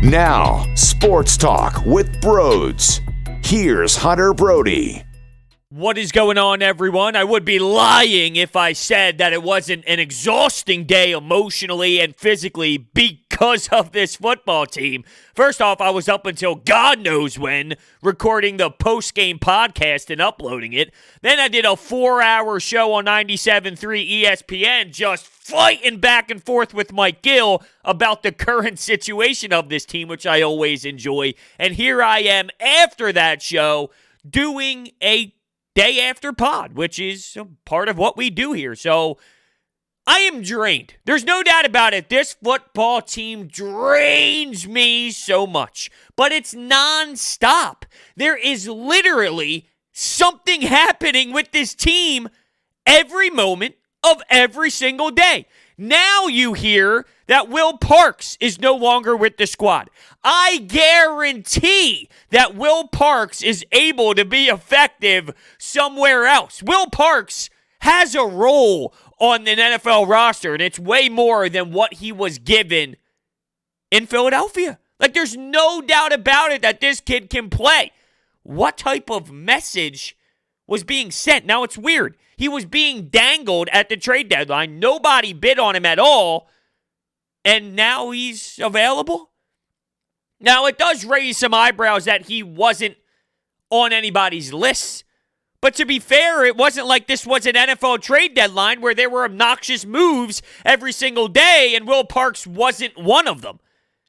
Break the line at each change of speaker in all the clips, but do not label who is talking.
Now, Sports Talk with Broads. Here's Hunter Brody.
What is going on, everyone? I would be lying if I said that it wasn't an exhausting day emotionally and physically because of this football team. First off, I was up until God knows when recording the post-game podcast and uploading it. Then I did a 4-hour show on 97.3 ESPN just fighting back and forth with Mike Gill about the current situation of this team, which I always enjoy. And here I am after that show doing a day after pod, which is a part of what we do here. So I am drained. There's no doubt about it. This football team drains me so much, but it's nonstop. There is literally something happening with this team every moment of every single day. Now you hear that Will Parks is no longer with the squad. I guarantee that Will Parks is able to be effective somewhere else. Will Parks has a role on an NFL roster, and it's way more than what he was given in Philadelphia. Like, there's no doubt about it that this kid can play. What type of message was being sent? Now, it's weird. He was being dangled at the trade deadline. Nobody bid on him at all. And now he's available? Now, it does raise some eyebrows that he wasn't on anybody's list. But to be fair, it wasn't like this was an NFL trade deadline where there were obnoxious moves every single day, and Will Parks wasn't one of them.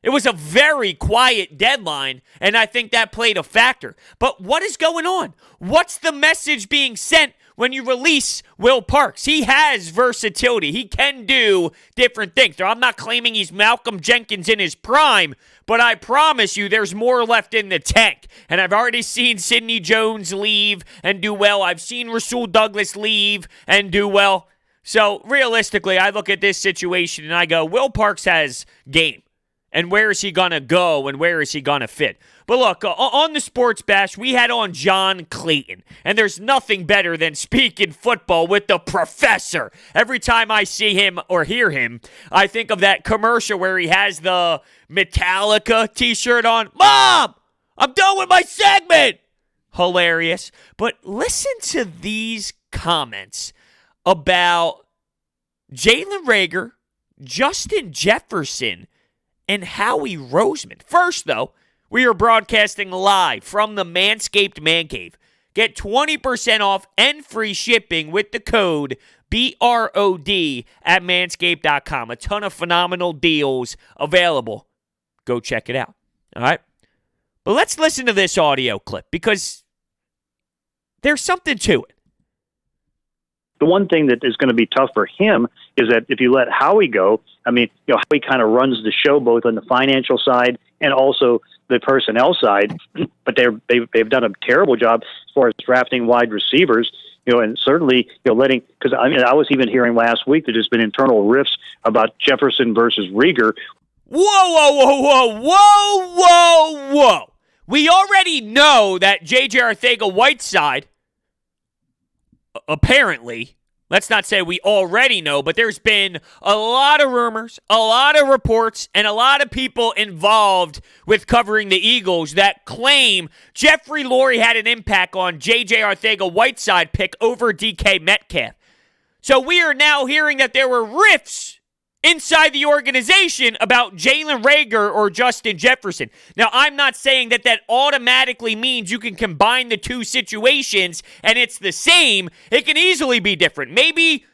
It was a very quiet deadline, and I think that played a factor. But what is going on? What's the message being sent when you release Will Parks? He has versatility. He can do different things. Now, I'm not claiming he's Malcolm Jenkins in his prime, but I promise you there's more left in the tank. And I've already seen Sidney Jones leave and do well. I've seen Rasul Douglas leave and do well. So, realistically, I look at this situation and I go, Will Parks has game. And where is he going to go, and where is he going to fit? But look, on the Sports Bash, we had on John Clayton. And there's nothing better than speaking football with the professor. Every time I see him or hear him, I think of that commercial where he has the Metallica t-shirt on. Mom, I'm done with my segment. Hilarious. But listen to these comments about Jalen Reagor, Justin Jefferson, and Howie Roseman. First, though, we are broadcasting live from the Manscaped Man Cave. Get 20% off and free shipping with the code BROD at manscaped.com. A ton of phenomenal deals available. Go check it out. All right? But let's listen to this audio clip because there's something to it.
The one thing that is going to be tough for him is that if you let Howie go, I mean, Howie kind of runs the show both on the financial side and also the personnel side, but they've done a terrible job as far as drafting wide receivers, and certainly, letting, because I was even hearing last week that there's been internal rifts about Jefferson versus Reagor.
Whoa. We already know that J.J. Arcega-Whiteside, apparently, let's not say we already know, but there's been a lot of rumors, a lot of reports, and a lot of people involved with covering the Eagles that claim Jeffrey Lurie had an impact on J.J. Arcega-Whiteside pick over DK Metcalf. So we are now hearing that there were rifts inside the organization about Jalen Reagor or Justin Jefferson. Now, I'm not saying that automatically means you can combine the two situations and it's the same. It can easily be different. Maybe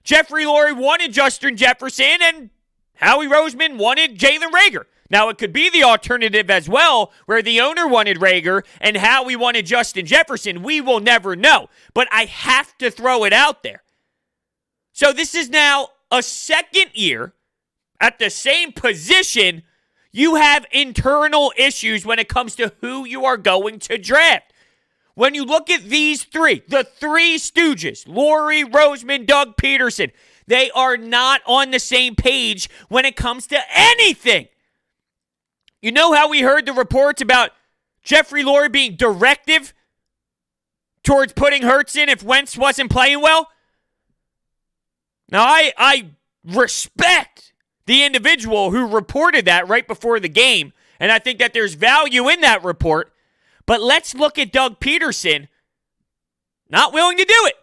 Jeffrey Lurie wanted Justin Jefferson and Howie Roseman wanted Jalen Reagor. Now, it could be the alternative as well, where the owner wanted Reagor and Howie wanted Justin Jefferson. We will never know. But I have to throw it out there. So this is now a second year at the same position. You have internal issues when it comes to who you are going to draft. When you look at these three, the three stooges, Lurie, Roseman, Doug Pederson, they are not on the same page when it comes to anything. You know how we heard the reports about Jeffrey Lurie being directive towards putting Hurts in if Wentz wasn't playing well? Now, I respect the individual who reported that right before the game, and I think that there's value in that report. But let's look at Doug Pederson not willing to do it.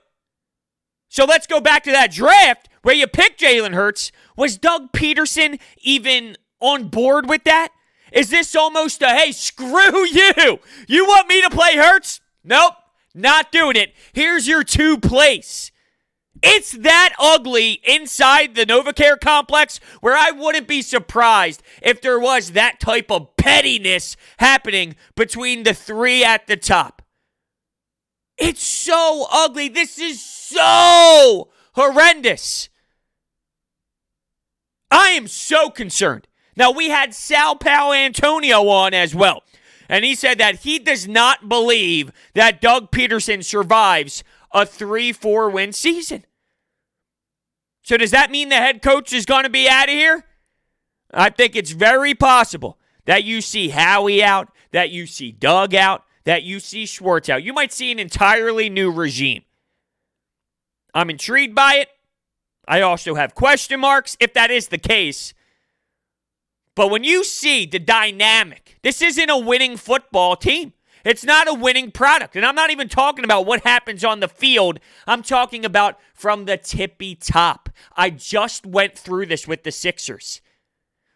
So let's go back to that draft where you picked Jalen Hurts. Was Doug Pederson even on board with that? Is this almost a, hey, screw you? You want me to play Hurts? Nope, not doing it. Here's your 2 plays. It's that ugly inside the NovaCare complex where I wouldn't be surprised if there was that type of pettiness happening between the 3 at the top. It's so ugly. This is so horrendous. I am so concerned. Now, we had Sal Paolantonio on as well, and he said that he does not believe that Doug Pederson survives a 3-4 win season. So does that mean the head coach is going to be out of here? I think it's very possible that you see Howie out, that you see Doug out, that you see Schwartz out. You might see an entirely new regime. I'm intrigued by it. I also have question marks if that is the case. But when you see the dynamic, this isn't a winning football team. It's not a winning product. And I'm not even talking about what happens on the field. I'm talking about from the tippy top. I just went through this with the Sixers.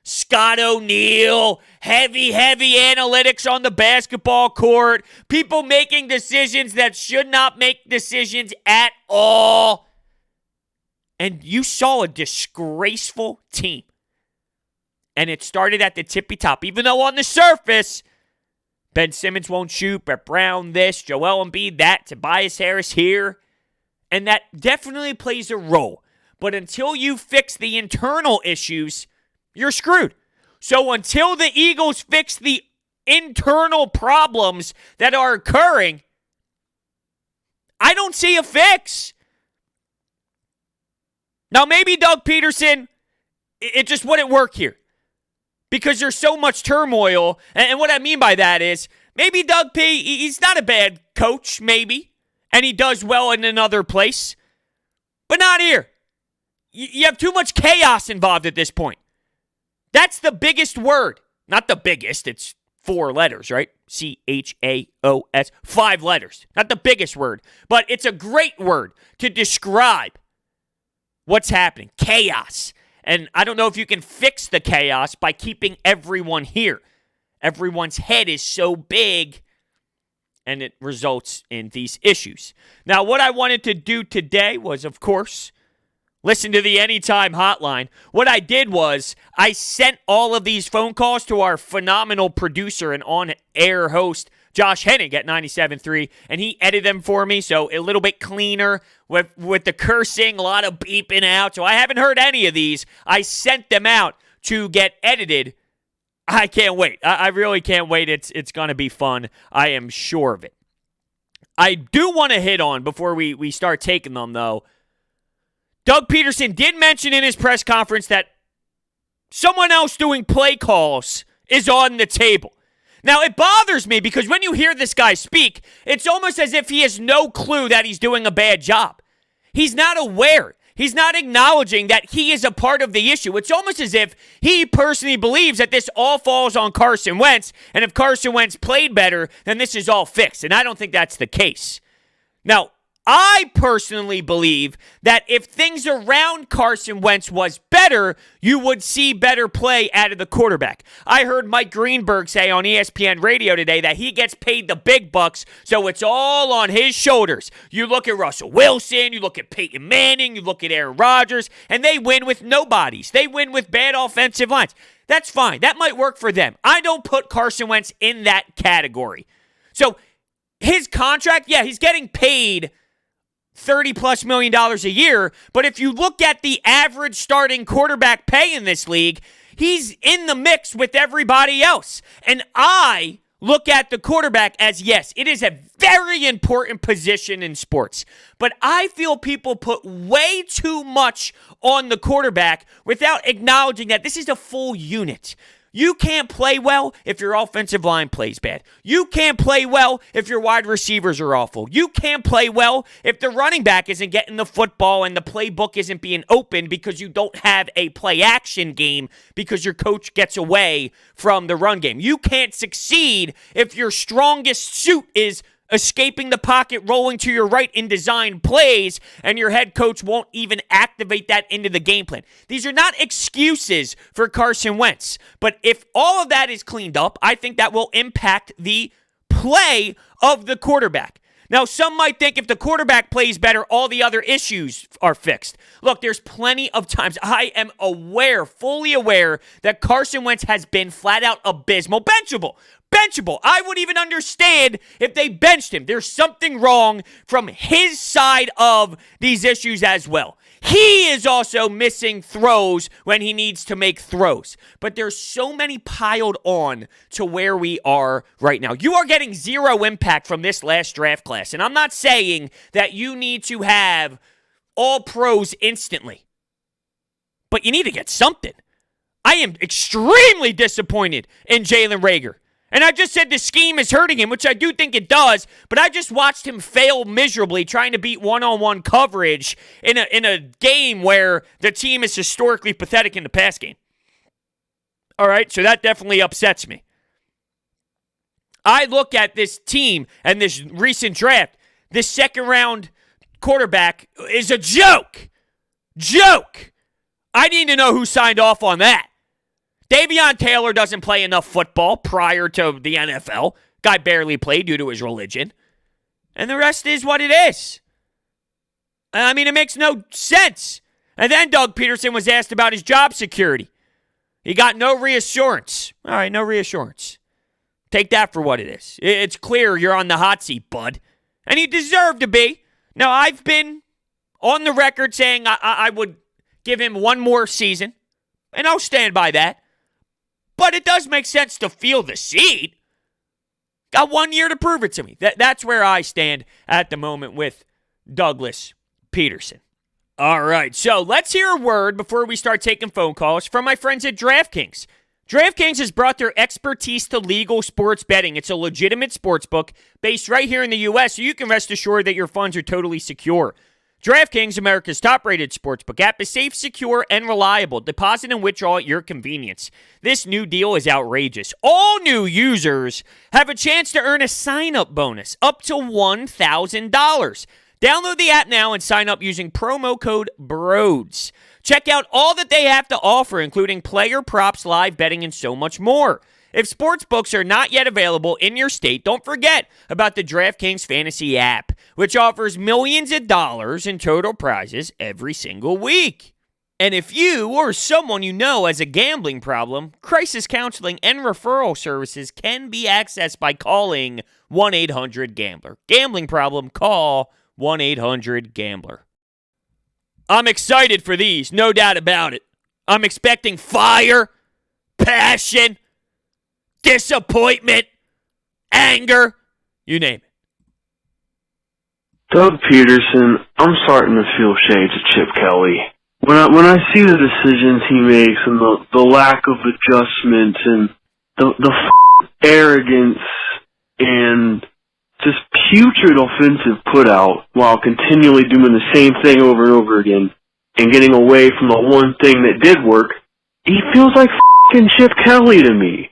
Scott O'Neal, heavy analytics on the basketball court. People making decisions that should not make decisions at all. And you saw a disgraceful team. And it started at the tippy top. Even though on the surface, Ben Simmons won't shoot, Brett Brown this, Joel Embiid that, Tobias Harris here. And that definitely plays a role. But until you fix the internal issues, you're screwed. So until the Eagles fix the internal problems that are occurring, I don't see a fix. Now maybe Doug Pederson, it just wouldn't work here. Because there's so much turmoil. And what I mean by that is, maybe Doug P, he's not a bad coach, maybe. And he does well in another place. But not here. You have too much chaos involved at this point. That's the biggest word. Not the biggest. It's 4 letters, right? C-H-A-O-S. 5 letters. Not the biggest word. But it's a great word to describe what's happening. Chaos. And I don't know if you can fix the chaos by keeping everyone here. Everyone's head is so big, and it results in these issues. Now, what I wanted to do today was, of course, listen to the Anytime Hotline. What I did was I sent all of these phone calls to our phenomenal producer and on-air host, Josh Hennig at 97.3, and he edited them for me, so a little bit cleaner with the cursing, a lot of beeping out. So I haven't heard any of these. I sent them out to get edited. I can't wait. I really can't wait. It's going to be fun. I am sure of it. I do want to hit on, before we start taking them, though, Doug Pederson did mention in his press conference that someone else doing play calls is on the table. Now, it bothers me because when you hear this guy speak, it's almost as if he has no clue that he's doing a bad job. He's not aware. He's not acknowledging that he is a part of the issue. It's almost as if he personally believes that this all falls on Carson Wentz, and if Carson Wentz played better, then this is all fixed. And I don't think that's the case. Now, I personally believe that if things around Carson Wentz was better, you would see better play out of the quarterback. I heard Mike Greenberg say on ESPN radio today that he gets paid the big bucks, so it's all on his shoulders. You look at Russell Wilson, you look at Peyton Manning, you look at Aaron Rodgers, and they win with nobodies. They win with bad offensive lines. That's fine. That might work for them. I don't put Carson Wentz in that category. So his contract, yeah, he's getting paid $30+ million a year, but if you look at the average starting quarterback pay in this league, he's in the mix with everybody else. And I look at the quarterback as, yes, it is a very important position in sports, but I feel people put way too much on the quarterback without acknowledging that this is a full unit. You can't play well if your offensive line plays bad. You can't play well if your wide receivers are awful. You can't play well if the running back isn't getting the football and the playbook isn't being opened because you don't have a play-action game because your coach gets away from the run game. You can't succeed if your strongest suit is escaping the pocket, rolling to your right in design plays, and your head coach won't even activate that into the game plan. These are not excuses for Carson Wentz, but if all of that is cleaned up, I think that will impact the play of the quarterback. Now, some might think if the quarterback plays better, all the other issues are fixed. Look, there's plenty of times I am fully aware, that Carson Wentz has been flat out abysmal. Benchable. I would even understand if they benched him. There's something wrong from his side of these issues as well. He is also missing throws when he needs to make throws. But there's so many piled on to where we are right now. You are getting zero impact from this last draft class. And I'm not saying that you need to have all pros instantly. But you need to get something. I am extremely disappointed in Jalen Reagor. And I just said the scheme is hurting him, which I do think it does, but I just watched him fail miserably trying to beat one-on-one coverage in a game where the team is historically pathetic in the pass game. All right, so that definitely upsets me. I look at this team and this recent draft, this second-round quarterback is a joke. I need to know who signed off on that. Davion Taylor doesn't play enough football prior to the NFL. Guy barely played due to his religion. And the rest is what it is. I mean, it makes no sense. And then Doug Pederson was asked about his job security. He got no reassurance. All right, no reassurance. Take that for what it is. It's clear you're on the hot seat, bud. And you deserve to be. Now, I've been on the record saying I would give him one more season. And I'll stand by that. But it does make sense to feel the seat. Got 1 year to prove it to me. That's where I stand at the moment with Douglas Pederson. All right, so let's hear a word before we start taking phone calls from my friends at DraftKings. DraftKings has brought their expertise to legal sports betting. It's a legitimate sports book based right here in the U.S., so you can rest assured that your funds are totally secure. DraftKings, America's top-rated sportsbook app, is safe, secure, and reliable. Deposit and withdraw at your convenience. This new deal is outrageous. All new users have a chance to earn a sign-up bonus up to $1,000. Download the app now and sign up using promo code BROADS. Check out all that they have to offer, including player props, live betting, and so much more. If sportsbooks are not yet available in your state, don't forget about the DraftKings Fantasy app, which offers millions of dollars in total prizes every single week. And if you or someone you know has a gambling problem, crisis counseling and referral services can be accessed by calling 1-800-GAMBLER. Gambling problem, call 1-800-GAMBLER. I'm excited for these, no doubt about it. I'm expecting fire, passion, disappointment, anger, you name it.
Doug Pederson, I'm starting to feel shades of Chip Kelly. When I see the decisions he makes and the lack of adjustment and the arrogance and just putrid offensive put out while continually doing the same thing over and over again and getting away from the one thing that did work, he feels like f***ing Chip Kelly to me.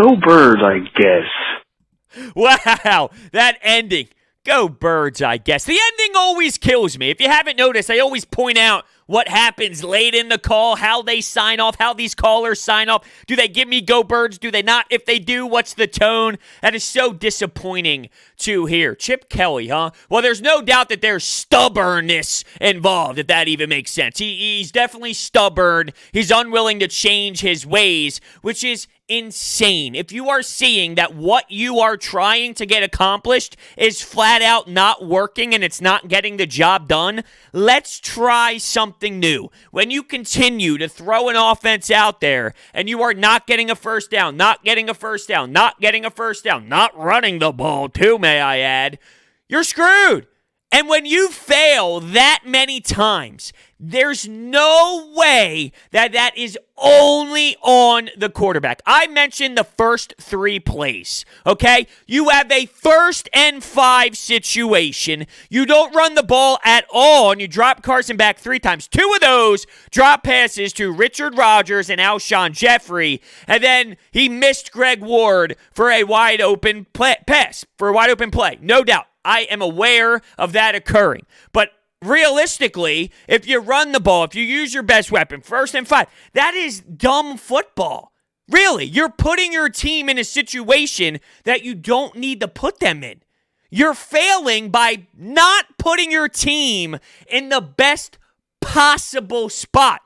Go Birds, I guess.
Wow, that ending. Go Birds, I guess. The ending always kills me. If you haven't noticed, I always point out what happens late in the call, how they sign off, how these callers sign off. Do they give me Go Birds? Do they not? If they do, what's the tone? That is so disappointing to hear. Chip Kelly, huh? Well, there's no doubt that there's stubbornness involved, if that even makes sense. He's definitely stubborn. He's unwilling to change his ways, which is insane. If you are seeing that what you are trying to get accomplished is flat out not working and it's not getting the job done, let's try something new. When you continue to throw an offense out there and you are not getting a first down, not getting a first down, not getting a first down, not running the ball too, may I add, you're screwed. And when you fail that many times, there's no way that that is only on the quarterback. I mentioned the first 3 plays, okay? You have a 1st and 5 situation. You don't run the ball at all, and you drop Carson back 3 times. 2 of those drop passes to Richard Rodgers and Alshon Jeffrey, and then he missed Greg Ward for a wide-open pass, for a wide-open play, no doubt. I am aware of that occurring. But realistically, if you run the ball, if you use your best weapon, 1st and 5, that is dumb football. Really, you're putting your team in a situation that you don't need to put them in. You're failing by not putting your team in the best possible spot.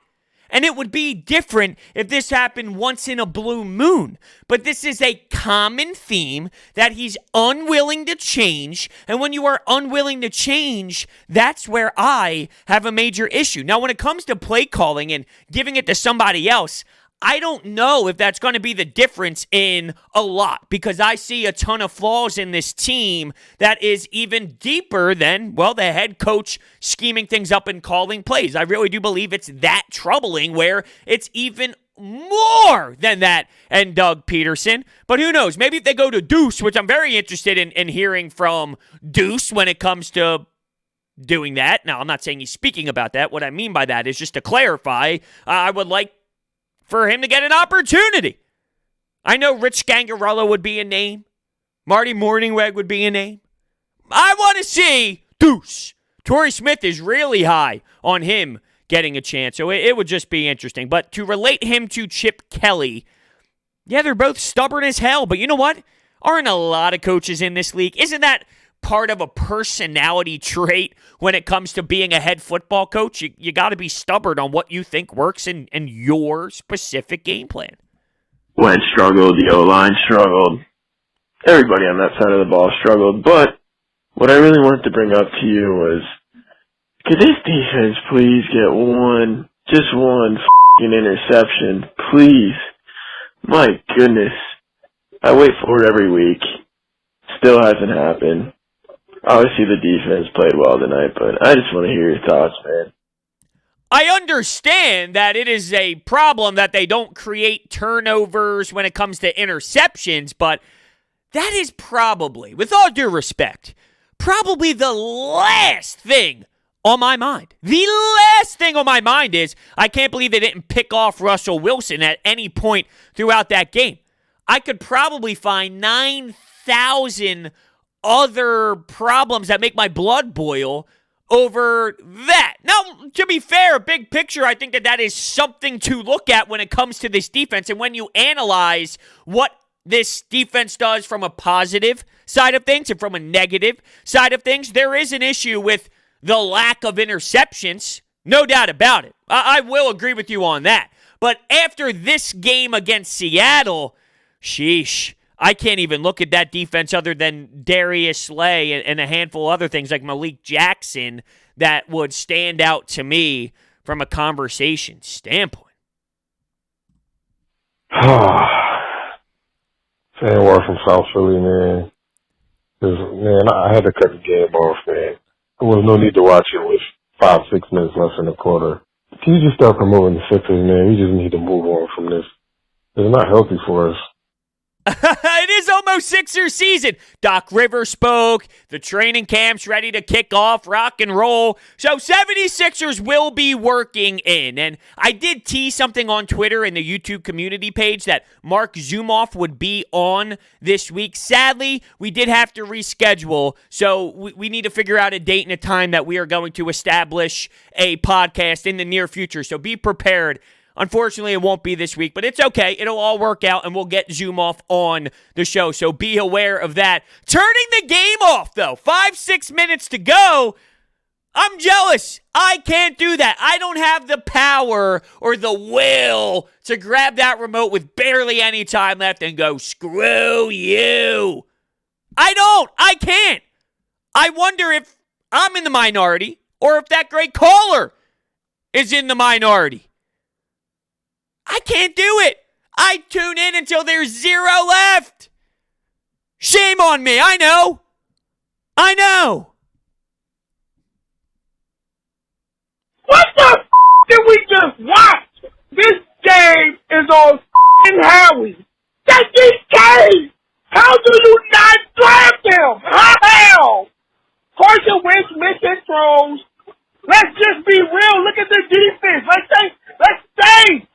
And it would be different if this happened once in a blue moon. But this is a common theme that he's unwilling to change. And when you are unwilling to change, that's where I have a major issue. Now, when it comes to play calling and giving it to somebody else, I don't know if that's going to be the difference in a lot, because I see a ton of flaws in this team that is even deeper than, well, the head coach scheming things up and calling plays. I really do believe it's that troubling where it's even more than that and Doug Pederson. But who knows? Maybe if they go to Deuce, which I'm very interested in hearing from Deuce when it comes to doing that. Now, I'm not saying he's speaking about that. What I mean by that is just to clarify, I would like for him to get an opportunity. I know Rich Scangarello would be a name. Marty Morningweg would be a name. I want to see Deuce. Torrey Smith is really high on him getting a chance, so it would just be interesting. But to relate him to Chip Kelly, yeah, they're both stubborn as hell, but you know what? Aren't a lot of coaches in this league? Isn't that part of a personality trait when it comes to being a head football coach? You got to be stubborn on what you think works in your specific game plan.
Wentz struggled, the O-line struggled. Everybody on that side of the ball struggled. But what I really wanted to bring up to you was, could this defense please get just one f***ing interception? Please. My goodness. I wait for it every week. Still hasn't happened. Obviously, the defense played well tonight, but I just want to hear your thoughts, man.
I understand that it is a problem that they don't create turnovers when it comes to interceptions, but that is probably, with all due respect, probably the last thing on my mind. The last thing on my mind is I can't believe they didn't pick off Russell Wilson at any point throughout that game. I could probably find 9,000 other problems that make my blood boil over that. Now, to be fair, big picture, I think that is something to look at when it comes to this defense. And when you analyze what this defense does from a positive side of things and from a negative side of things, there is an issue with the lack of interceptions. No doubt about it. I will agree with you on that. But after this game against Seattle, sheesh, I can't even look at that defense other than Darius Slay and a handful of other things like Malik Jackson that would stand out to me from a conversation standpoint.
Saying word from South Philly, man. 'Cause, man, I had to cut the game off, man. There was no need to watch it with 5-6 minutes left in the quarter. Can you just start promoting the Sixers, man? We just need to move on from this. It's not healthy for us.
It is almost Sixers season. Doc Rivers spoke. The training camp's ready to kick off, rock and roll. So 76ers will be working in. And I did tease something on Twitter and the YouTube community page that Mark Zumoff would be on this week. Sadly, we did have to reschedule. So we need to figure out a date and a time that we are going to establish a podcast in the near future. So be prepared. Unfortunately, it won't be this week, but it's okay. It'll all work out, and we'll get Zumoff on the show, so be aware of that. Turning the game off, though. 5-6 minutes to go. I'm jealous. I can't do that. I don't have the power or the will to grab that remote with barely any time left and go, screw you. I don't. I can't. I wonder if I'm in the minority or if that great caller is in the minority. I can't do it. I tune in until there's 0 left. Shame on me. I know.
What the did we just watch? This game is on Howie. That's DK! How do you not draft him? How? Carson Wentz missing throws. Let's just be real. Look at the defense. Let's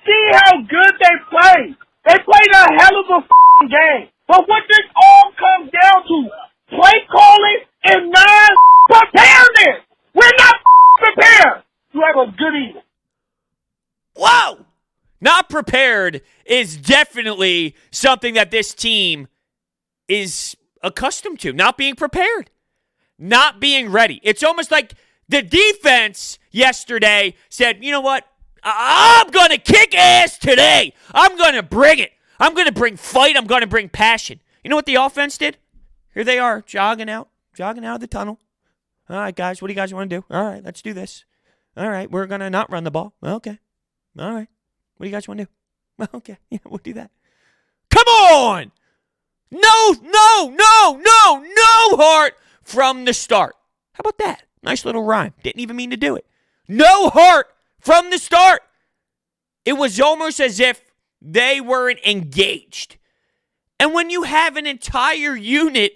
see how good they play. They played a hell of a game. But what this all comes down to, play calling and non-preparedness. We're not prepared. You have a good evening.
Whoa! Not prepared is definitely something that this team is accustomed to. Not being prepared. Not being ready. It's almost like the defense yesterday said, you know what? I'm going to kick ass today. I'm going to bring it. I'm going to bring fight. I'm going to bring passion. You know what the offense did? Here they are, jogging out of the tunnel. All right, guys, what do you guys want to do? All right, let's do this. All right, we're going to not run the ball. Okay. All right. What do you guys want to do? Okay, yeah, we'll do that. Come on! No heart from the start. How about that? Nice little rhyme. Didn't even mean to do it. No heart from the start. It was almost as if they weren't engaged. And when you have an entire unit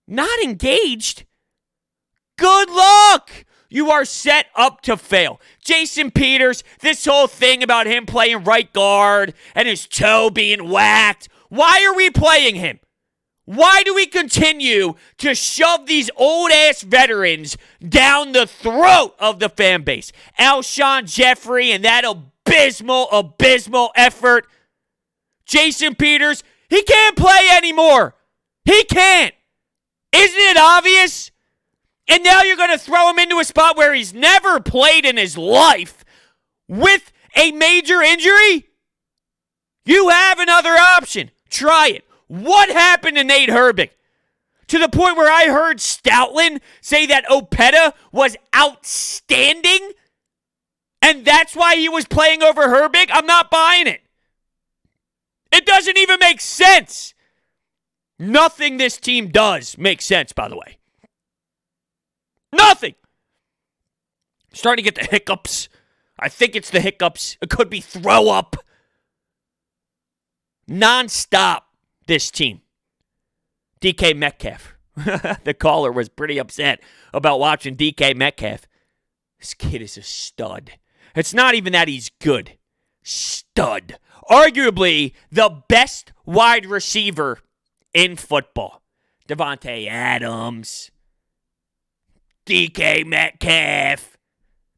not engaged, good luck. You are set up to fail. Jason Peters, this whole thing about him playing right guard and his toe being whacked. Why are we playing him? Why do we continue to shove these old-ass veterans down the throat of the fan base? Alshon Jeffrey and that abysmal effort. Jason Peters, he can't play anymore. He can't. Isn't it obvious? And now you're going to throw him into a spot where he's never played in his life with a major injury? You have another option. Try it. What happened to Nate Herbig? To the point where I heard Stoutland say that Opeta was outstanding? And that's why he was playing over Herbig? I'm not buying it. It doesn't even make sense. Nothing this team does makes sense, by the way. Nothing. Starting to get the hiccups. I think it's the hiccups. It could be throw up. Non-stop, this team. DK Metcalf. The caller was pretty upset about watching DK Metcalf. This kid is a stud. It's not even that he's good. Stud. Arguably the best wide receiver in football. Devontae Adams. DK Metcalf.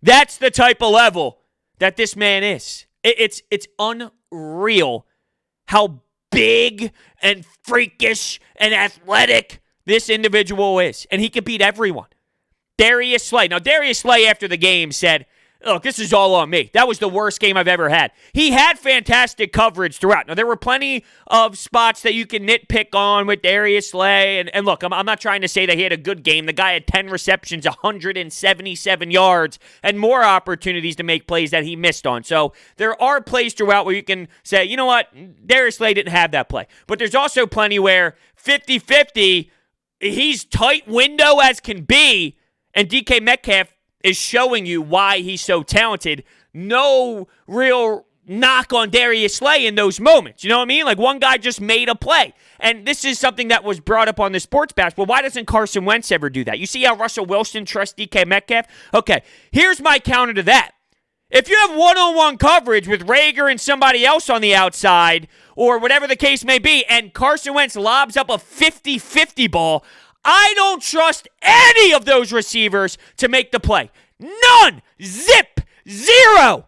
That's the type of level that this man is. It's unreal how big and freakish and athletic this individual is. And he can beat everyone. Darius Slay. Now, Darius Slay after the game said, look, this is all on me. That was the worst game I've ever had. He had fantastic coverage throughout. Now, there were plenty of spots that you can nitpick on with Darius Slay. And look, I'm not trying to say that he had a good game. The guy had 10 receptions, 177 yards, and more opportunities to make plays that he missed on. So there are plays throughout where you can say, you know what, Darius Slay didn't have that play. But there's also plenty where 50-50, he's tight window as can be, and DK Metcalf is showing you why he's so talented. No real knock on Darius Slay in those moments. You know what I mean? Like one guy just made a play. And this is something that was brought up on the Sports Bash. Well, why doesn't Carson Wentz ever do that? You see how Russell Wilson trusts DK Metcalf? Okay, here's my counter to that. If you have one-on-one coverage with Rager and somebody else on the outside, or whatever the case may be, and Carson Wentz lobs up a 50-50 ball, I don't trust any of those receivers to make the play. None. Zip. Zero.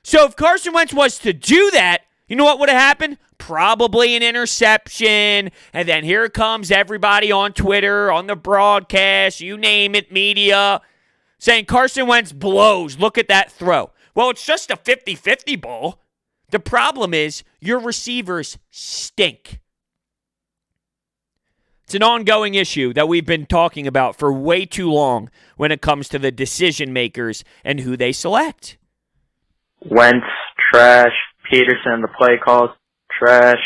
So if Carson Wentz was to do that, you know what would have happened? Probably an interception. And then here comes everybody on Twitter, on the broadcast, you name it, media, saying Carson Wentz blows. Look at that throw. Well, it's just a 50-50 ball. The problem is your receivers stink. It's an ongoing issue that we've been talking about for way too long when it comes to the decision makers and who they select.
Wentz, trash. Pederson, the play calls, trash.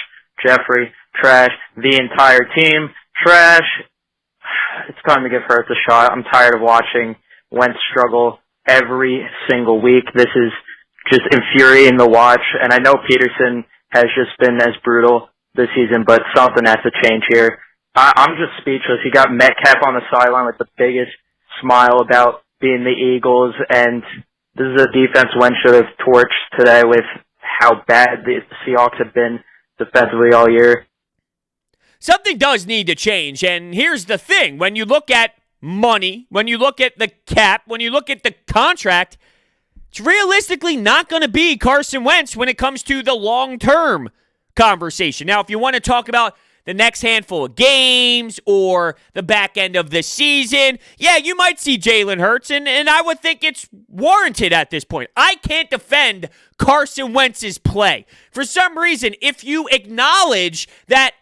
Jeffrey, trash. The entire team, trash. It's time to give Hurts a shot. I'm tired of watching Wentz struggle every single week. This is just infuriating to watch, and I know Pederson has just been as brutal this season, but something has to change here. I'm just speechless. You got Metcalf on the sideline with the biggest smile about being the Eagles, and this is a defense Wentz should have torched today with how bad the Seahawks have been defensively all year.
Something does need to change, and here's the thing. When you look at money, when you look at the cap, when you look at the contract, it's realistically not going to be Carson Wentz when it comes to the long-term conversation. Now, if you want to talk about the next handful of games or the back end of the season, yeah, you might see Jalen Hurts, and I would think it's warranted at this point. I can't defend Carson Wentz's play. For some reason, if you acknowledge that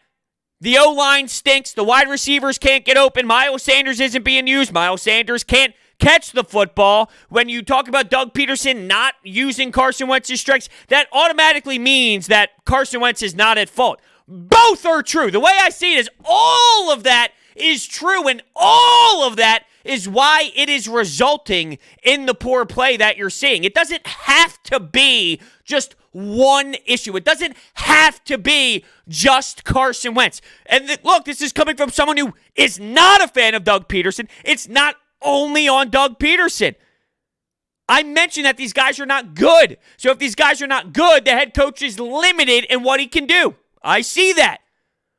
the O-line stinks, the wide receivers can't get open, Miles Sanders isn't being used, Miles Sanders can't catch the football, when you talk about Doug Pederson not using Carson Wentz's strengths, that automatically means that Carson Wentz is not at fault. Both are true. The way I see it is all of that is true, and all of that is why it is resulting in the poor play that you're seeing. It doesn't have to be just one issue. It doesn't have to be just Carson Wentz. And look, this is coming from someone who is not a fan of Doug Pederson. It's not only on Doug Pederson. I mentioned that these guys are not good. So if these guys are not good, the head coach is limited in what he can do. I see that.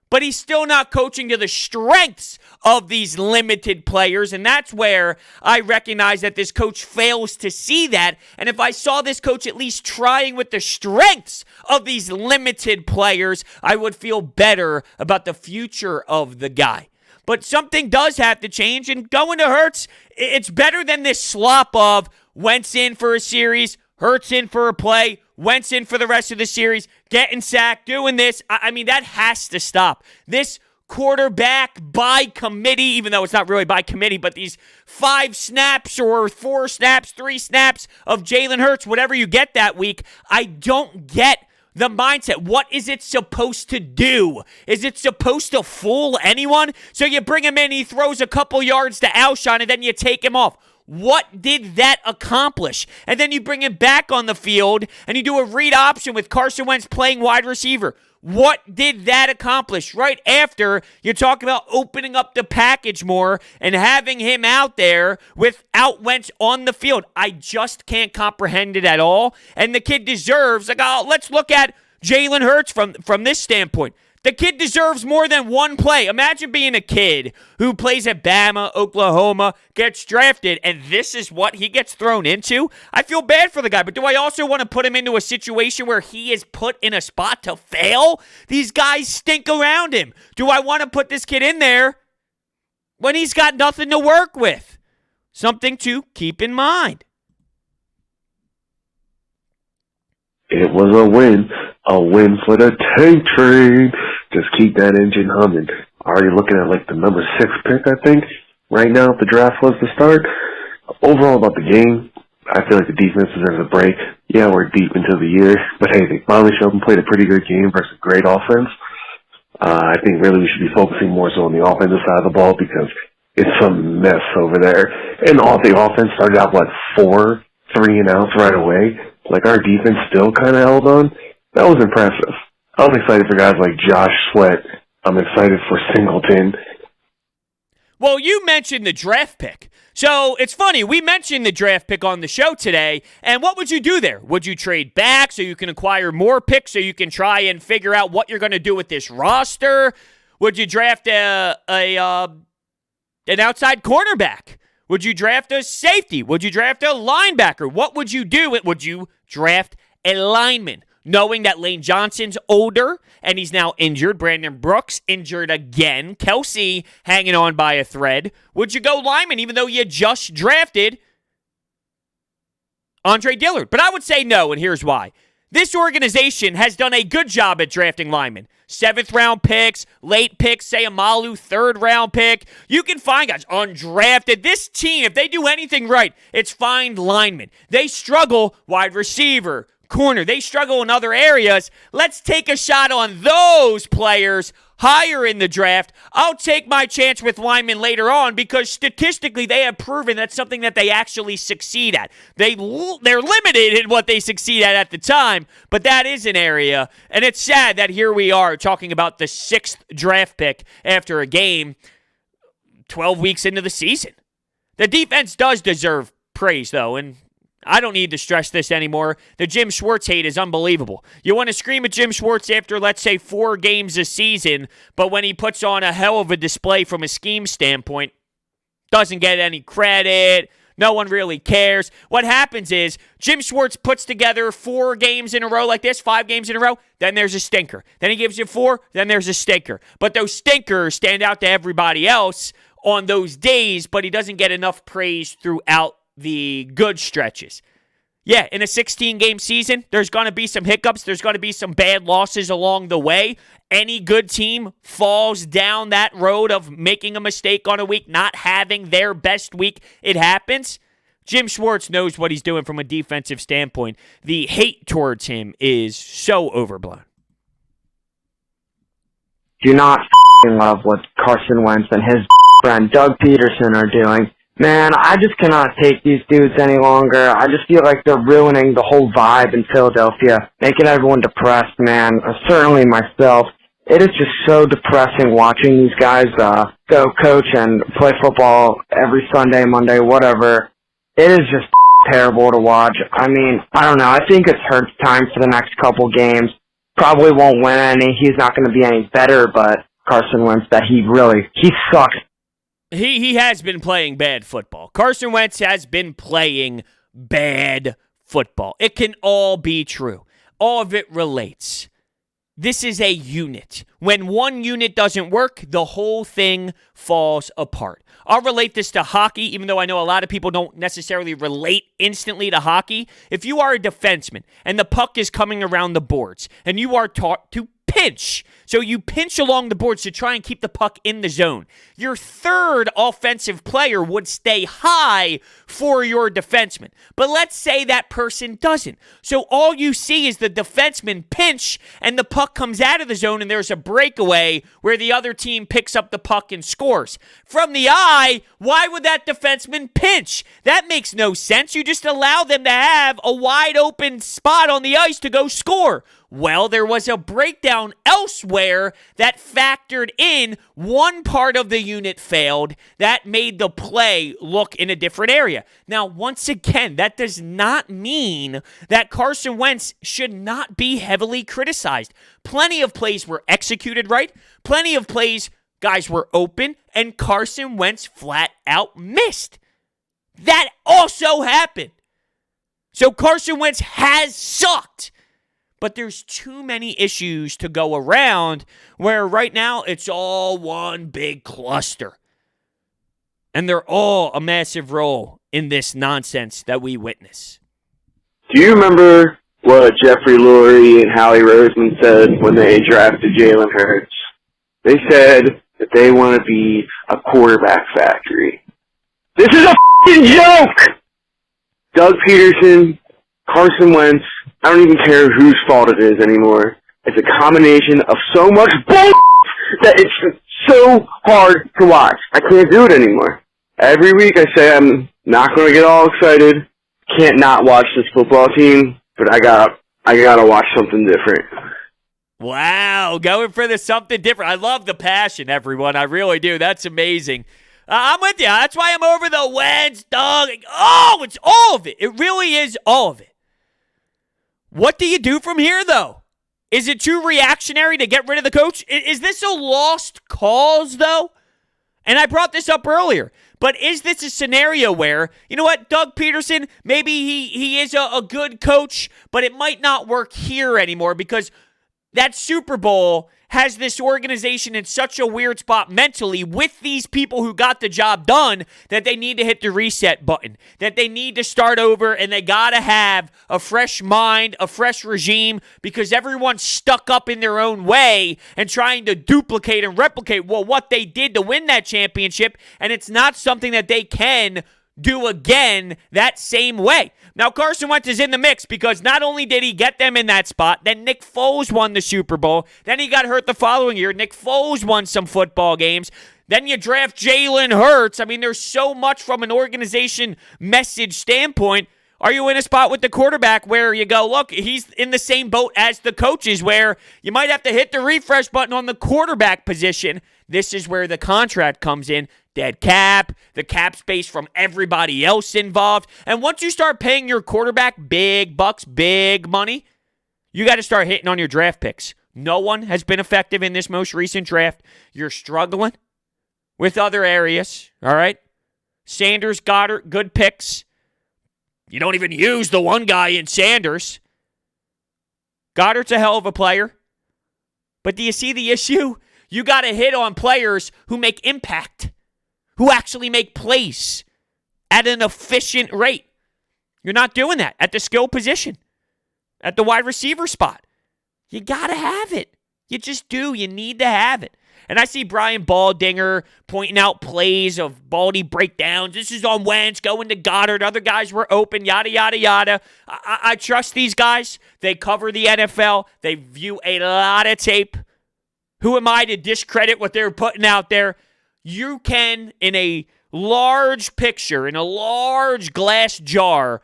But he's still not coaching to the strengths of these limited players, and that's where I recognize that this coach fails to see that. And if I saw this coach at least trying with the strengths of these limited players, I would feel better about the future of the guy. But something does have to change, and going to Hurts, it's better than this slop of Wentz in for a series, Hurts in for a play, Wentz in for the rest of the series, getting sacked, doing this. I mean, that has to stop. This quarterback by committee, even though it's not really by committee, but these 5 snaps or 4 snaps, 3 snaps of Jalen Hurts, whatever you get that week, I don't get the mindset. What is it supposed to do? Is it supposed to fool anyone? So you bring him in, he throws a couple yards to Alshon, and then you take him off. What did that accomplish? And then you bring him back on the field, and you do a read option with Carson Wentz playing wide receiver. What did that accomplish? Right after you talk about opening up the package more and having him out there without Wentz on the field. I just can't comprehend it at all. And the kid deserves, let's look at Jalen Hurts from this standpoint. The kid deserves more than one play. Imagine being a kid who plays at Bama, Oklahoma, gets drafted, and this is what he gets thrown into. I feel bad for the guy, but do I also want to put him into a situation where he is put in a spot to fail? These guys stink around him. Do I want to put this kid in there when he's got nothing to work with? Something to keep in mind.
It was a win for the tank train. Just keep that engine humming. Already looking at like the number 6 pick, I think, right now if the draft was to start. Overall about the game, I feel like the defense deserves a break. Yeah, we're deep into the year, but hey, they finally showed and played a pretty good game versus a great offense. I think really we should be focusing more so on the offensive side of the ball because it's a mess over there. And all the offense started out, 4 3-and-outs right away. Like, our defense still kind of held on. That was impressive. I'm excited for guys like Josh Sweat. I'm excited for Singleton.
Well, you mentioned the draft pick. So it's funny, we mentioned the draft pick on the show today, and what would you do there? Would you trade back so you can acquire more picks so you can try and figure out what you're going to do with this roster? Would you draft an outside cornerback? Would you draft a safety? Would you draft a linebacker? What would you do? Would you draft a lineman? Knowing that Lane Johnson's older and he's now injured. Brandon Brooks injured again. Kelsey hanging on by a thread. Would you go lineman even though you just drafted Andre Dillard? But I would say no, and here's why. This organization has done a good job at drafting linemen. 7th-round picks, late picks, say Amalu, 3rd-round pick. You can find guys undrafted. This team, if they do anything right, it's find linemen. They struggle wide receiver, corner. They struggle in other areas. Let's take a shot on those players. higher in the draft, I'll take my chance with linemen later on because statistically they have proven that's something that they actually succeed at. They're limited in what they succeed at the time, but that is an area, and it's sad that here we are talking about the 6th draft pick after a game 12 weeks into the season. The defense does deserve praise, though, and I don't need to stress this anymore. The Jim Schwartz hate is unbelievable. You want to scream at Jim Schwartz after, let's say, 4 games a season, but when he puts on a hell of a display from a scheme standpoint, doesn't get any credit, no one really cares. What happens is Jim Schwartz puts together 4 games in a row like this, 5 games in a row, then there's a stinker. Then he gives you 4, then there's a stinker. But those stinkers stand out to everybody else on those days, but he doesn't get enough praise throughout the good stretches. Yeah, in a 16-game season, there's going to be some hiccups. There's going to be some bad losses along the way. Any good team falls down that road of making a mistake on a week, not having their best week. It happens. Jim Schwartz knows what he's doing from a defensive standpoint. The hate towards him is so overblown.
Do not love what Carson Wentz and his friend Doug Pederson are doing. Man, I just cannot take these dudes any longer. I just feel like they're ruining the whole vibe in Philadelphia, making everyone depressed, man. Certainly myself. It is just so depressing watching these guys go coach and play football every Sunday, Monday, whatever. It is just terrible to watch. I mean, I don't know. I think it's Hurts' time for the next couple games. Probably won't win any. He's not going to be any better, but Carson Wentz, he sucks.
He has been playing bad football. Carson Wentz has been playing bad football. It can all be true. All of it relates. This is a unit. When one unit doesn't work, the whole thing falls apart. I'll relate this to hockey, even though I know a lot of people don't necessarily relate instantly to hockey. If you are a defenseman and the puck is coming around the boards and you are taught to pinch. So you pinch along the boards to try and keep the puck in the zone. Your third offensive player would stay high for your defenseman. But let's say that person doesn't. So all you see is the defenseman pinch and the puck comes out of the zone and there's a breakaway where the other team picks up the puck and scores. From the eye, why would that defenseman pinch? That makes no sense. You just allow them to have a wide open spot on the ice to go score. Well, there was a breakdown elsewhere that factored in one part of the unit failed that made the play look in a different area. Now, once again, that does not mean that Carson Wentz should not be heavily criticized. Plenty of plays were executed right. Plenty of plays, guys were open, and Carson Wentz flat out missed. That also happened. So Carson Wentz has sucked. But there's too many issues to go around where right now it's all one big cluster. And they're all a massive role in this nonsense that we witness.
Do you remember what Jeffrey Lurie and Howie Roseman said when they drafted Jalen Hurts? They said that they want to be a quarterback factory. This is a f***ing joke! Doug Pederson, Carson Wentz, I don't even care whose fault it is anymore. It's a combination of so much bull that it's so hard to watch. I can't do it anymore. Every week I say I'm not going to get all excited. Can't not watch this football team, but I gotta watch something different.
Wow, going for the something different. I love the passion, everyone. I really do. That's amazing. I'm with you. That's why I'm over the Wentz, Doug. Oh, it's all of it. It really is all of it. What do you do from here, though? Is it too reactionary to get rid of the coach? Is this a lost cause, though? And I brought this up earlier, but is this a scenario where, you know what, Doug Pederson, maybe he is a good coach, but it might not work here anymore because that Super Bowl has this organization in such a weird spot mentally with these people who got the job done that they need to hit the reset button, that they need to start over, and they got to have a fresh mind, a fresh regime, because everyone's stuck up in their own way and trying to duplicate and replicate what they did to win that championship, and it's not something that they can do again that same way. Now, Carson Wentz is in the mix because not only did he get them in that spot, then Nick Foles won the Super Bowl. Then he got hurt the following year. Nick Foles won some football games. Then you draft Jalen Hurts. I mean, there's so much from an organization message standpoint. Are you in a spot with the quarterback where you go, look, he's in the same boat as the coaches where you might have to hit the refresh button on the quarterback position? This is where the contract comes in. Dead cap, the cap space from everybody else involved. And once you start paying your quarterback big bucks, big money, you got to start hitting on your draft picks. No one has been effective in this most recent draft. You're struggling with other areas, all right? Sanders, Goddard, good picks. You don't even use the one guy in Sanders. Goddard's a hell of a player. But do you see the issue? You got to hit on players who make impact, who actually make plays at an efficient rate. You're not doing that at the skill position, at the wide receiver spot. You got to have it. You just do. You need to have it. And I see Brian Baldinger pointing out plays of Baldy breakdowns. This is on Wentz, going to Goddard. Other guys were open, yada, yada, yada. I trust these guys. They cover the NFL. They view a lot of tape. Who am I to discredit what they're putting out there? You can, in a large picture, in a large glass jar,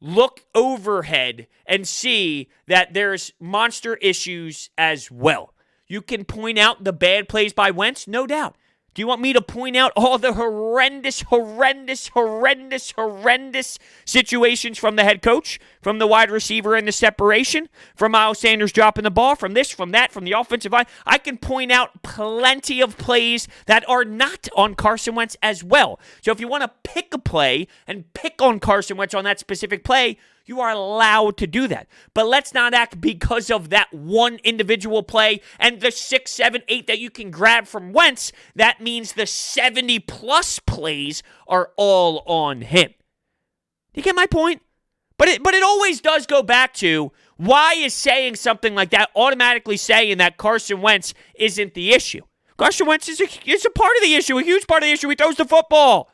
look overhead and see that there's monster issues as well. You can point out the bad plays by Wentz, no doubt. Do you want me to point out all the horrendous situations from the head coach, from the wide receiver and the separation, from Miles Sanders dropping the ball, from this, from that, from the offensive line? I can point out plenty of plays that are not on Carson Wentz as well. So if you want to pick a play and pick on Carson Wentz on that specific play, you are allowed to do that. But let's not act because of that one individual play and the 6, 7, 8 that you can grab from Wentz. That means the 70-plus plays are all on him. Do you get my point? But it always does go back to, why is saying something like that automatically saying that Carson Wentz isn't the issue? Carson Wentz is a part of the issue, a huge part of the issue. He throws the football.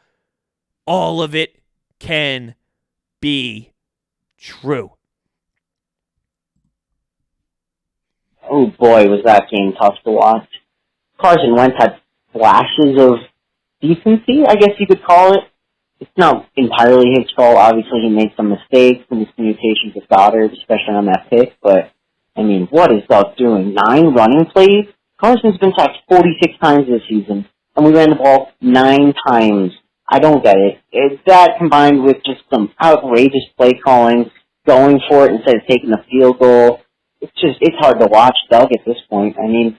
All of it can be true.
Oh boy, was that game tough to watch. Carson Wentz had flashes of decency, I guess you could call it. It's not entirely his fault. Obviously, he made some mistakes in his communications with Goddard, especially on that pick. But, I mean, what is Doug doing? 9 running plays? Carson's been sacked 46 times this season, and we ran the ball 9 times. I don't get it. It's that combined with just some outrageous play calling, going for it instead of taking the field goal. It's hard to watch Doug at this point. I mean,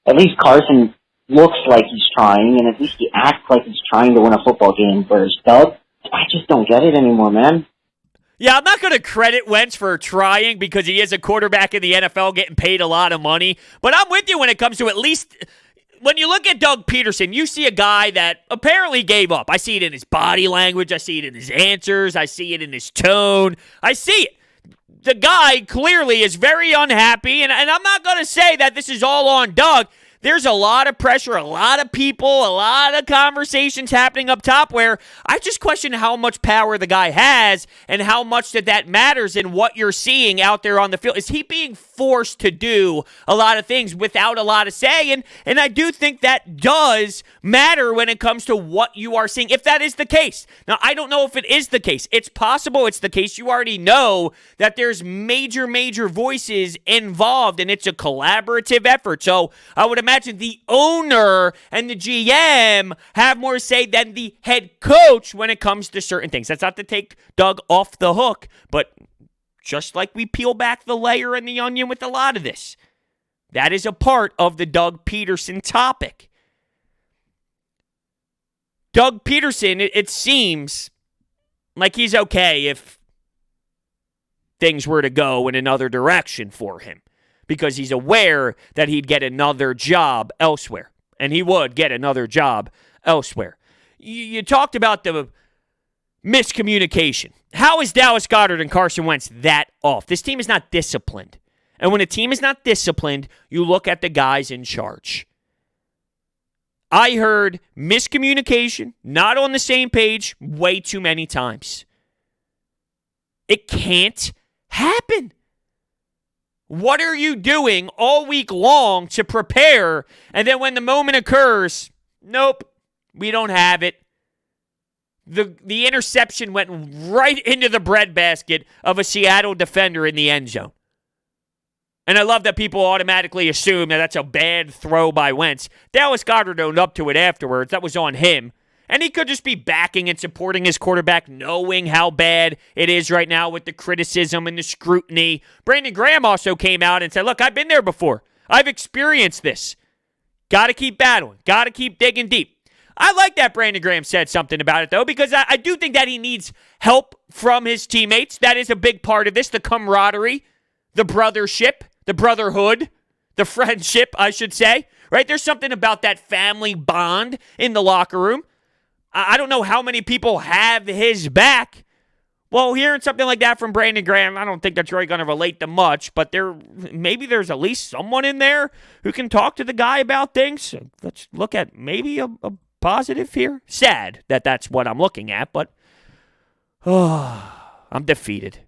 at least Carson looks like he's trying, and at least he acts like he's trying to win a football game, whereas Doug, I just don't get it anymore, man.
Yeah, I'm not going to credit Wentz for trying because he is a quarterback in the NFL getting paid a lot of money, but I'm with you when it comes to at least... When you look at Doug Pederson, you see a guy that apparently gave up. I see it in his body language. I see it in his answers. I see it in his tone. I see it. The guy clearly is very unhappy, and I'm not going to say that this is all on Doug. There's a lot of pressure, a lot of people, a lot of conversations happening up top where I just question how much power the guy has and how much that matters in what you're seeing out there on the field. Is he being forced to do a lot of things without a lot of say? And I do think that does matter when it comes to what you are seeing, if that is the case. Now, I don't know if it is the case. It's possible it's the case. You already know that there's major voices involved, and it's a collaborative effort. So I would imagine the owner and the GM have more say than the head coach when it comes to certain things. That's not to take Doug off the hook, but just like we peel back the layer and the onion with a lot of this, that is a part of the Doug Pederson topic. Doug Pederson, it seems like he's okay if things were to go in another direction for him, because he's aware that he'd get another job elsewhere, and he would get another job elsewhere. You talked about the miscommunication. How is Dallas Goedert and Carson Wentz that off? This team is not disciplined. And when a team is not disciplined, you look at the guys in charge. I heard miscommunication, not on the same page, way too many times. It can't happen. What are you doing all week long to prepare? And then when the moment occurs, nope, we don't have it. The interception went right into the breadbasket of a Seattle defender in the end zone. And I love that people automatically assume that that's a bad throw by Wentz. Dallas Goedert owned up to it afterwards. That was on him. And he could just be backing and supporting his quarterback, knowing how bad it is right now with the criticism and the scrutiny. Brandon Graham also came out and said, look, I've been there before. I've experienced this. Got to keep battling. Got to keep digging deep. I like that Brandon Graham said something about it, though, because I do think that he needs help from his teammates. That is a big part of this, the camaraderie, the brothership, the brotherhood, the friendship, I should say. Right? There's something about that family bond in the locker room. I don't know how many people have his back. Well, hearing something like that from Brandon Graham, I don't think that's really going to relate to much, but maybe there's at least someone in there who can talk to the guy about things. Let's look at maybe a positive here. Sad that that's what I'm looking at, but I'm defeated.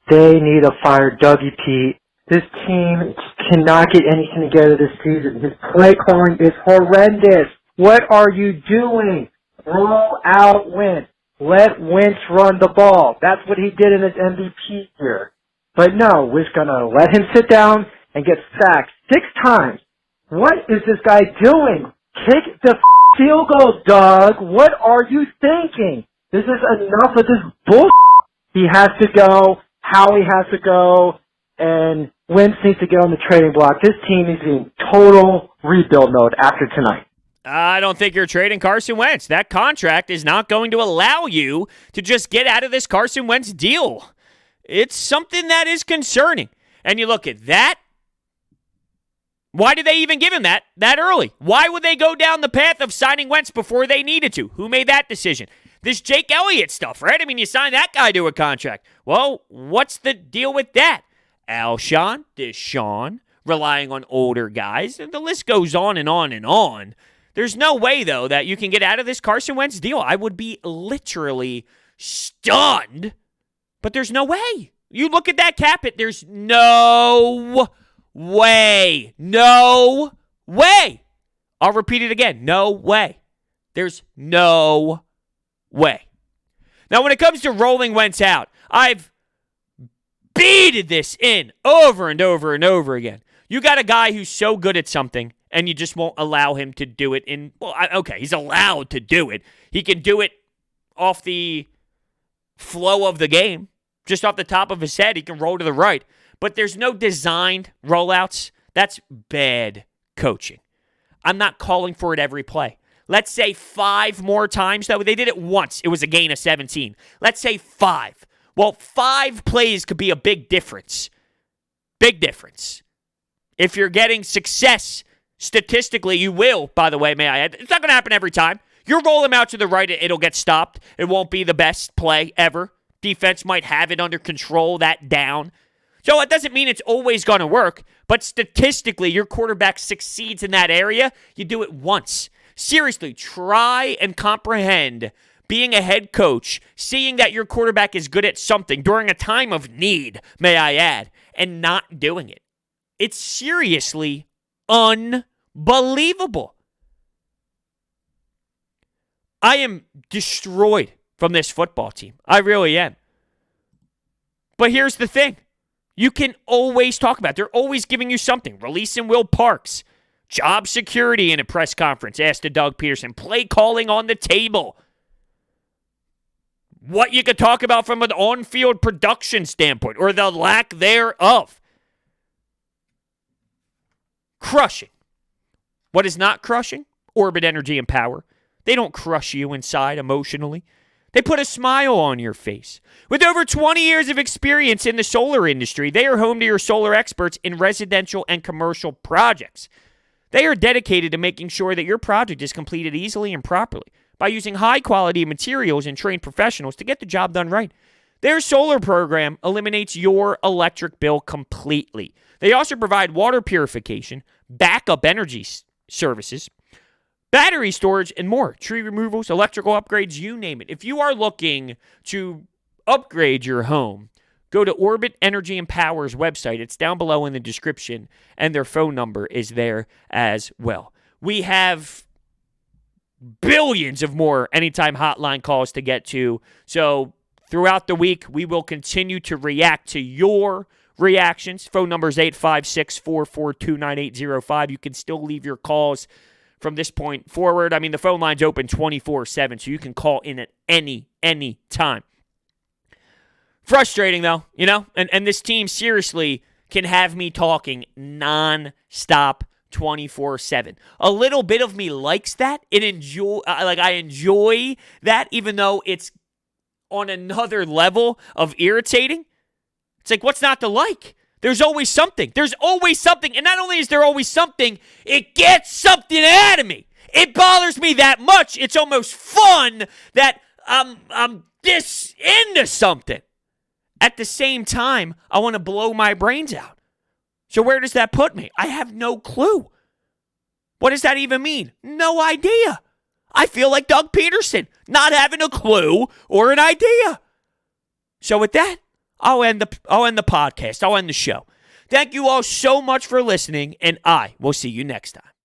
They need to fire Dougie Pete. This team cannot get anything together this season. His play calling is horrendous. What are you doing? Roll out Wentz. Let Wentz run the ball. That's what he did in his MVP year. But no, we're going to let him sit down and get sacked 6 times. What is this guy doing? Kick the field goal, Doug. What are you thinking? This is enough of this bullshit. He has to go. Howie has to go. And Wentz needs to get on the trading block. This team is in total rebuild mode after tonight.
I don't think you're trading Carson Wentz. That contract is not going to allow you to just get out of this Carson Wentz deal. It's something that is concerning. And you look at that. Why did they even give him that early? Why would they go down the path of signing Wentz before they needed to? Who made that decision? This Jake Elliott stuff, right? I mean, you signed that guy to a contract. Well, what's the deal with that? Alshon, Deshaun, relying on older guys. And the list goes on and on and on. There's no way, though, that you can get out of this Carson Wentz deal. I would be literally stunned, but there's no way. You look at that cap hit, there's no way. No way. I'll repeat it again. No way. There's no way. Now, when it comes to rolling Wentz out, I've beated this in over and over and over again. You got a guy who's so good at something, and you just won't allow him to do it okay, he's allowed to do it. He can do it off the flow of the game. Just off the top of his head, he can roll to the right. But there's no designed rollouts. That's bad coaching. I'm not calling for it every play. Let's say 5 more times, though. They did it once. It was a gain of 17. Let's say 5. Well, 5 plays could be a big difference. Big difference. If you're getting success statistically, you will, by the way, may I add. It's not going to happen every time. You roll him out to the right, it'll get stopped. It won't be the best play ever. Defense might have it under control, that down. So it doesn't mean it's always going to work, but statistically, your quarterback succeeds in that area. You do it once. Seriously, try and comprehend being a head coach, seeing that your quarterback is good at something during a time of need, may I add, and not doing it. It's seriously unbelievable. I am destroyed from this football team. I really am. But here's the thing. You can always talk about it. They're always giving you something. Releasing Will Parks. Job security in a press conference, asked to Doug Pederson. Play calling on the table. What you could talk about from an on-field production standpoint, or the lack thereof. Crushing. What is not crushing? Orbit Energy and Power. They don't crush you inside emotionally. They put a smile on your face. With over 20 years of experience in the solar industry, they are home to your solar experts in residential and commercial projects. They are dedicated to making sure that your project is completed easily and properly by using high-quality materials and trained professionals to get the job done right. Their solar program eliminates your electric bill completely. They also provide water purification, backup energy services, battery storage, and more. Tree removals, electrical upgrades, you name it. If you are looking to upgrade your home, go to Orbit Energy and Power's website. It's down below in the description, and their phone number is there as well. We have billions of more Anytime Hotline calls to get to, so throughout the week, we will continue to react to your reactions. Phone number is 856-442-9805. You can still leave your calls from this point forward. I mean, the phone line's open 24/7, so you can call in at any time. Frustrating, though, and this team seriously can have me talking non-stop 24/7. A little bit of me likes that. I enjoy that, even though it's on another level of irritating. It's like, what's not to like? There's always something. There's always something. And not only is there always something, it gets something out of me. It bothers me that much. It's almost fun that I'm this into something. At the same time, I want to blow my brains out. So where does that put me? I have no clue. What does that even mean? No idea. I feel like Doug Pederson, not having a clue or an idea. So with that, I'll end the podcast. I'll end the show. Thank you all so much for listening, and I will see you next time.